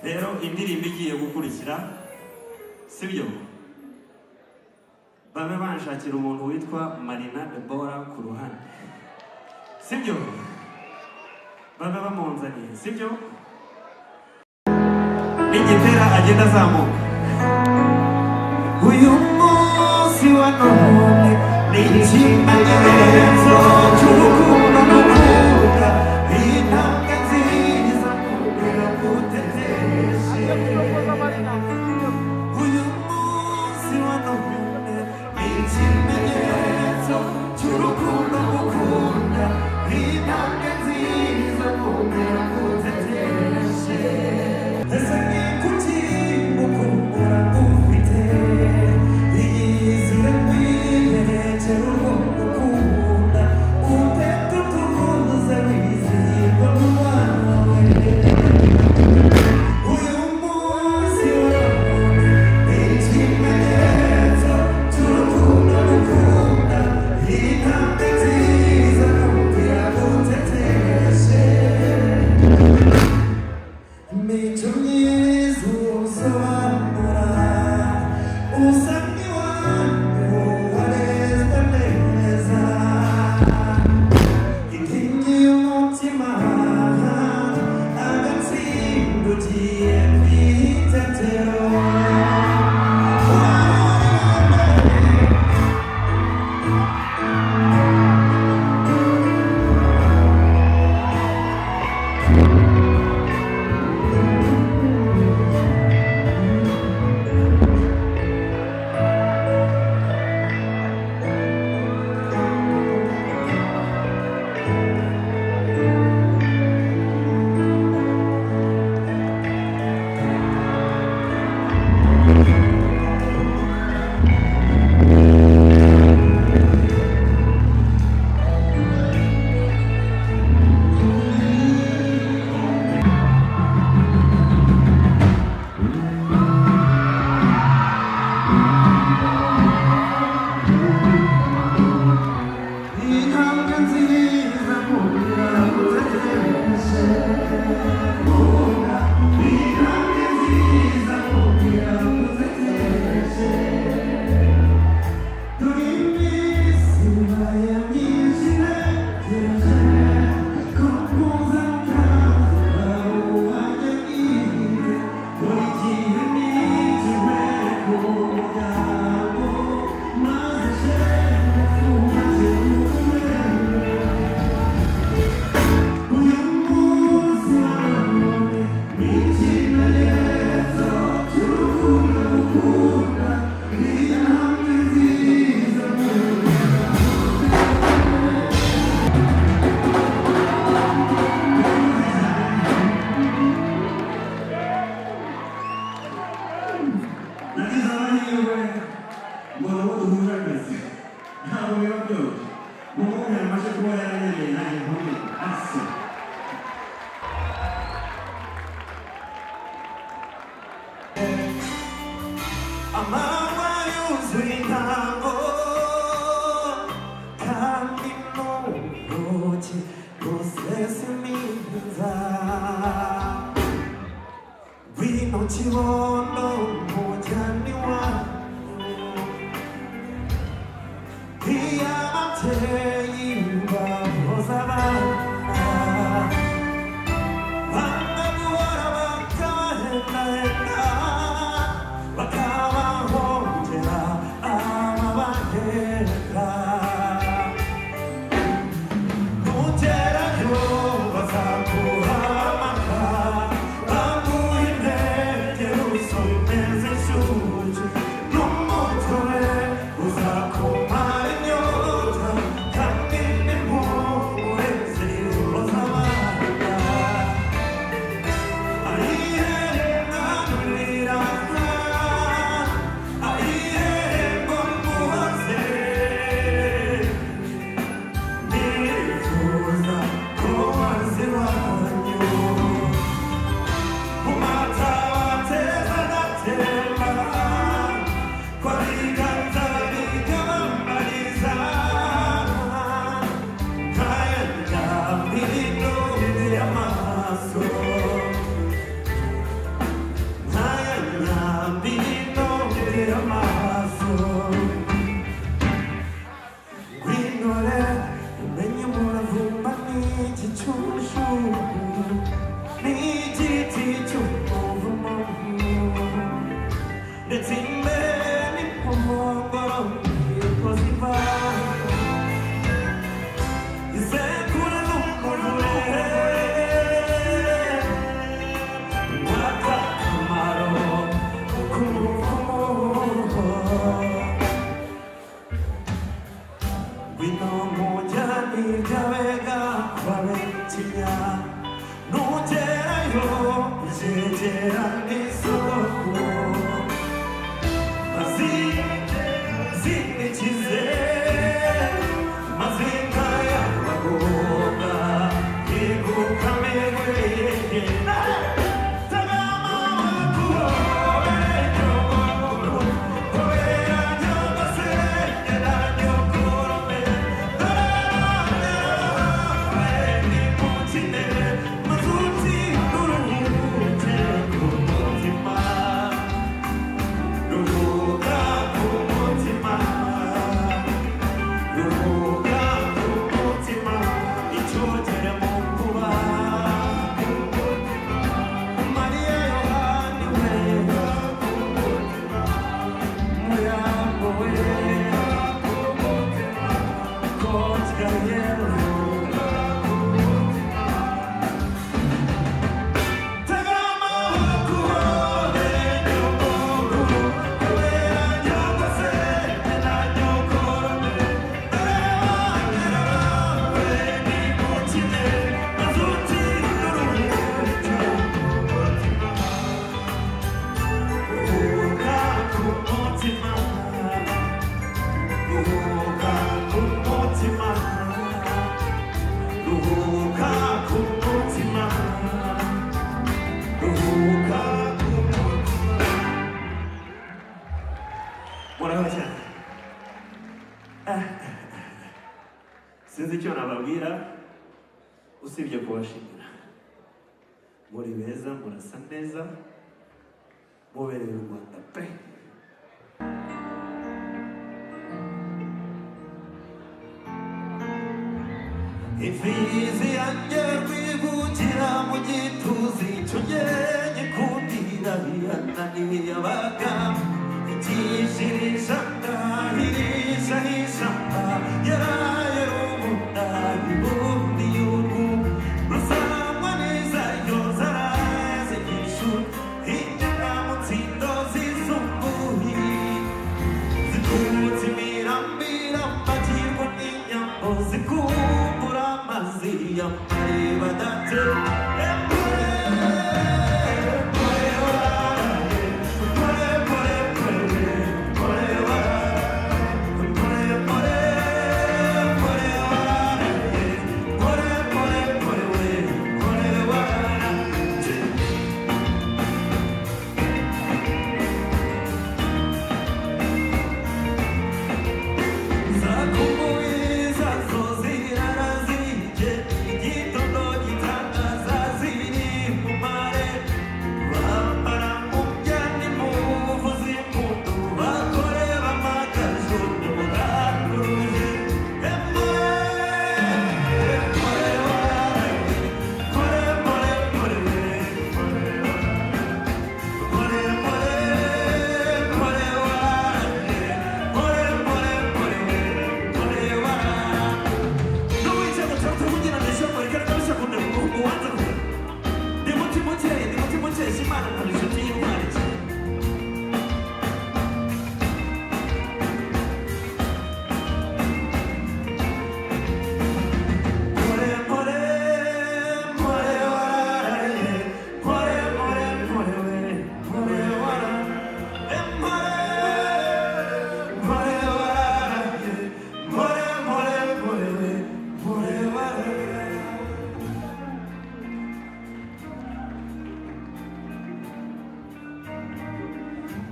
rero indirimbo igiye gukurikira sibyo babe banshakira umuntu witwa Marina Deborah ku ruhande sibyo babe bamunzaniye sibyo n'igitera agenda azamuka uyu munsi wa none ni ikimenyetso cy'urukundo n'ukunda intambwe nziza kubera guteteshe uyu munsi wa none ni ikimenyetso cy'urukundo n'ukunda intambwe nziza kubera guteteshe ese ni kuki mukumbura ufite iyizire kwiyerekera urukundo ukunda upeta utuza wizihirwa n'umwana wawe uyu munsi wa none ni ikimenyetso cy'urukundo n'ukunda intambwe nziza kugira guteteshe imico myiza usobanura usa n'iwanyu warezwe neza inkingi y'umutima agatsinda ugiye kwitetero intambwe nziza kugira guteteshe intambwe nziza kugira guteteshe turi iminsi ibaye myinshi iregereje ko kuza mukaza uwanjye bwite buri gihe nigiwe ku muryango maze uyu munsi wa none ni ikimenyetso cy'urukundo ngukunda intambwe nziza nagize amahirwe mbona uwo duhuje akazi ntabwo biba byoroshye umuntu yamaze kuba yaranyereye nanjye nkumi ase amanywa yuzuye intango kandi n'urugi rusesa iminza wino kibondo mujyani wanyu iyo ababyeyi bahoza abana banga guhora bakabahendahenda bakabahongera ababaheka nugerayo bazaguhamaka baguha intege usomeze inshuti n'umutwe uzakumara inyota sinzi icyo nababwira usibye kubashimira. Muri beza, murasa neza, mubereye u Rwanda pe. Imfizi yanjye rwibukira mu gituza icyo ngenye kundira biyananiye abaga igishirisha ndahirisha hisamba yaraye rumundari bundi y'urwu rusangwa neza iyo zaraze nyishu hinjira mu nsindo zisumbuye zikutse imirambira mbagirwa n'inyambo zikumbura amazi y'amareba date.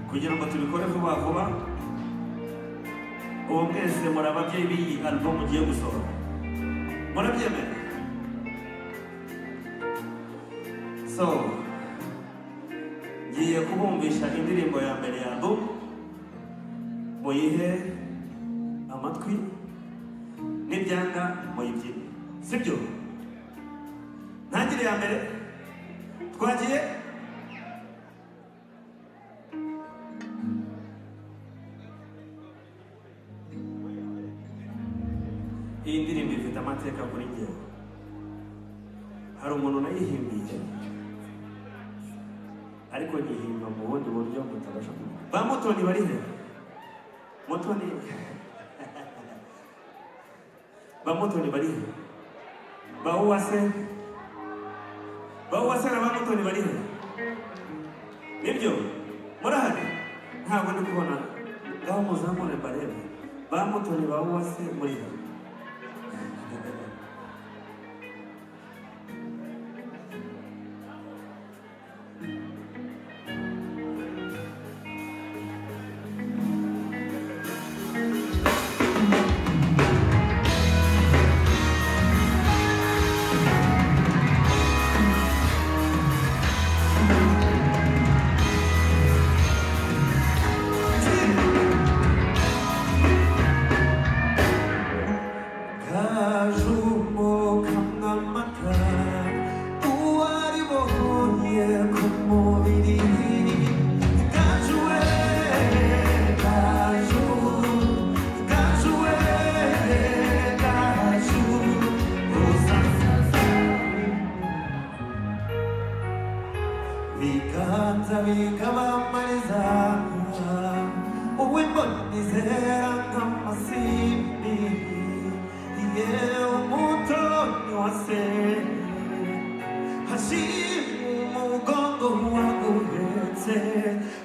kugira ngo tubikore vuba vuba. Uwo mwese muri ababyeyi b'iyi album ugiye gusohora, murabyemera? So ngiye kubumvisha indirimbo ya mbere ya album, muyihe amatwi, nibyanga muyibyine, sibyo? Ntangire ya mbere, twagiye. Iyi ndirimbo ifite amateka kuri njyewe. Hari umuntu nayihimbiye, ariko nyihimba mu bundi buryo mutabasha kumva. Ba Mutoni bari he? Mutoni Ba Mutoni bari he? Ba Uwase na Ba Mutoni bari he? Nibyo? Murahari? Ntabwo ndi kubona. Ngaho muzamure barebe. Ba Mutoni, Ba Uwase muri he?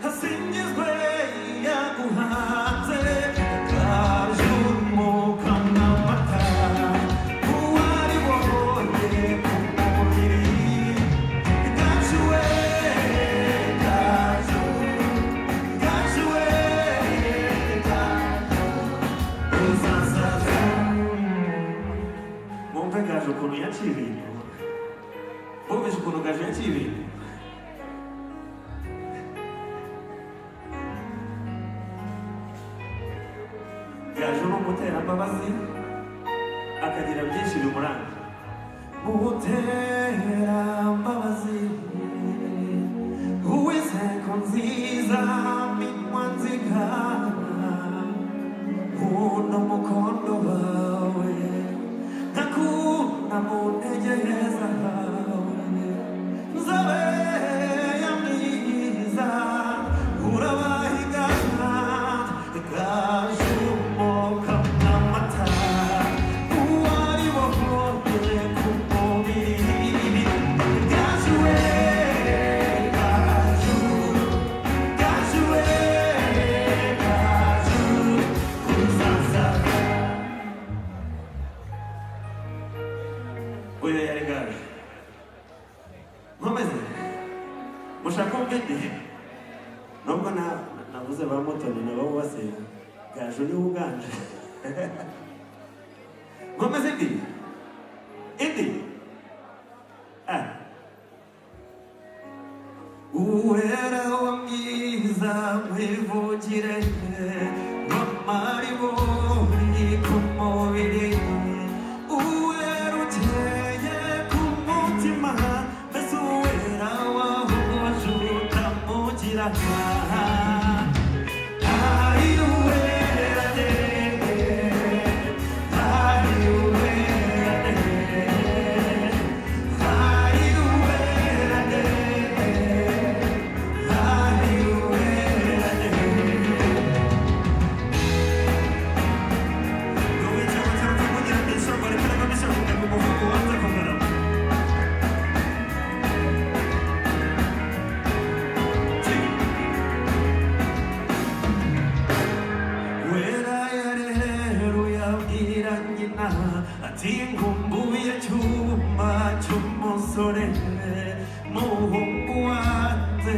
Hasingizwe yaguhanze, Gaju ukuntu yaciye ibintu, bumvise ukuntu Gaju yaciye ibintu. Gaju ni umuterambabazi, akagira byinshi bimuranga. Umuterambabazi uw'inteko nziza minwa nzigama, nkunda umukondo wawe, nkakunda mu ntege zawe, nzobe ya mwiza urabahigana, Gaju umoka n'amata, uwari wohoye ku mubiri. Gaju we, Gaju, Gaju we, Gaju uzansanga. Uyu yari Gaju. Nkomeze mushaka ubwenge, nubwo navuze ba Mutoni nabo basenga, Gaju niwe uganje. Nkomeze indi uwera wa mwiza mwivugire, w'amaribori ku mubiri, uwera uteye ku mutima, mbese uwera waho wajuta mugira ati ngumbuye cyuma cy'umusore, muhungu wanze